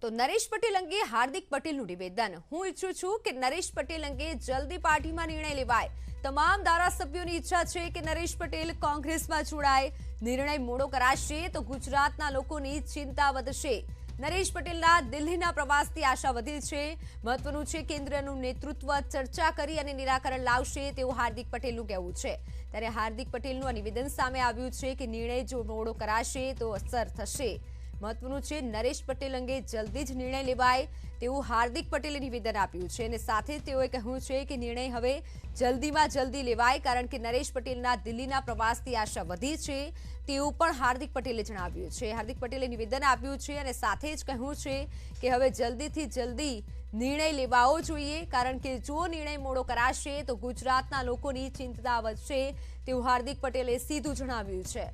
તો નરેશ પટેલ અંગે હાર્દિક પટેલનું નિવેદન। હું ઈચ્છું છું કે નરેશ પટેલ અંગે જલ્દી પાર્ટીમાં નિર્ણય લેવાય। તમામ ધારાસભ્યોની ઈચ્છા છે કે નરેશ પટેલ કોંગ્રેસમાં જોડાય। નિર્ણય મોડો કરાશે તો ગુજરાતના લોકોની ચિંતા વધશે। નરેશ પટેલના દિલ્હીના પ્રવાસથી આશા વધી છે। મહત્વનું છે કેન્દ્રનું નેતૃત્વ ચર્ચા કરી અને નિરાકરણ લાવશે તેવું હાર્દિક પટેલનું કહેવું છે। ત્યારે હાર્દિક પટેલનું આ નિવેદન સામે આવ્યું છે કે નિર્ણય જો મોડો કરાશે તો અસર થશે। મહત્વનું છે નરેશ પટેલ અંગે જલ્દી જ નિર્ણય લેવાય તેવું હાર્દિક પટેલે નિવેદન આપ્યું છે અને સાથે તેઓએ કહ્યું છે કે નિર્ણય હવે જલ્દીમાં જલ્દી લેવાય કારણ કે નરેશ પટેલના દિલ્હીના પ્રવાસથી આશા વધી છે તેવું પણ હાર્દિક પટેલે જણાવ્યું છે। હાર્દિક પટેલે નિવેદન આપ્યું છે અને સાથે જ કહ્યું છે કે હવે જલ્દીથી જલ્દી નિર્ણય લેવાવો જોઈએ કારણ કે જો નિર્ણય મોડો કરાશે તો ગુજરાતના લોકોની ચિંતા વધશે તેવું હાર્દિક પટેલે સીધું જણાવ્યું છે।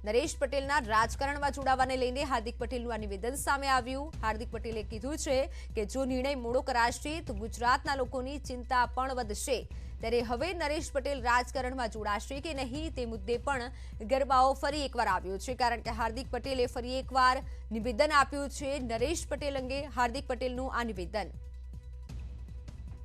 નરેશ પટેલના રાજકારણમાં જોડાવાને લઈને હાર્દિક પટેલનું આ નિવેદન સામે આવ્યું। હાર્દિક પટેલે કીધું છે કે જો નિર્ણય મોડો કરાશે તો ગુજરાતના લોકોની ચિંતા પણ વધશે। ત્યારે હવે નરેશ પટેલ રાજકારણમાં જોડાશે કે નહીં તે મુદ્દે પણ ગરબાઓ ફરી એકવાર આવ્યો છે કારણ કે હાર્દિક પટેલે ફરી એકવાર નિવેદન આપ્યું છે। નરેશ પટેલ અંગે હાર્દિક પટેલનું આ નિવેદન।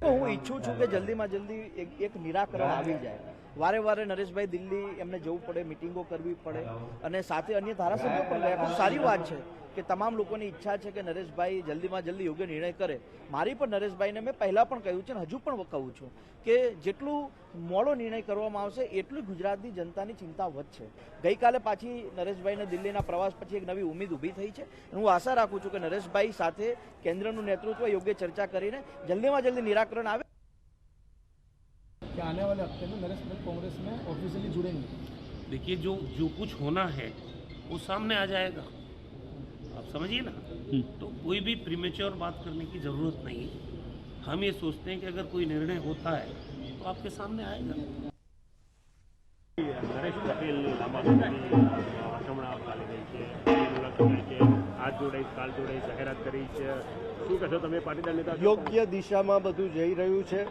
હું ઈચ્છું છું કે જલ્દીમાં જલ્દી એક નિરાકરણ આવી જાય। વારે વારે નરેશભાઈ દિલ્હી એમને જવું પડે, મિટિંગો કરવી પડે અને સાથે અન્ય ધારાસભ્યો પણ ગયા। ખૂબ સારી વાત છે કે તમામ લોકોની ઈચ્છા છે કે નરેશભાઈ જલ્દીમાં જલ્દી યોગ્ય નિર્ણય કરે। મારી પણ નરેશભાઈને મેં પહેલાં પણ કહ્યું છે અને હજુ પણ કહું છું કે જેટલું મોડો નિર્ણય કરવામાં આવશે એટલું ગુજરાતની જનતાની ચિંતા વધશે। ગઈકાલે પાછી નરેશભાઈને દિલ્હીના પ્રવાસ પછી એક નવી ઉમ્મીદ ઊભી થઈ છે। હું આશા રાખું છું કે નરેશભાઈ સાથે કેન્દ્રનું નેતૃત્વ યોગ્ય ચર્ચા કરીને જલ્દીમાં જલ્દી નિરાકરણ આવે। कि आने वाले हफ्ते में नरेश पटेल कांग्रेस में ऑफिशियली जुड़ेंगे। देखिए जो कुछ होना है वो सामने आ जाएगा, आप समझिए ना। तो कोई भी प्रीमेच्योर बात करने की ज़रूरत नहीं है। हम ये सोचते हैं कि अगर कोई निर्णय होता है तो आपके सामने आएगा। નરેશ પટેલની લાંબા સમયની હમણાં ચાલી રહી છે, આજ જોડાઈશ કાલ જોડાઈશ જાહેરાત કરી છે। શું કહેશો તમે પાટીદાર નેતા? યોગ્ય દિશામાં બધું જઈ રહ્યું છે।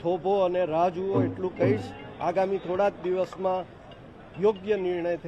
થોભો અને રાહ જુઓ એટલું કહીશ। આગામી થોડા જ દિવસમાં યોગ્ય નિર્ણય થઈ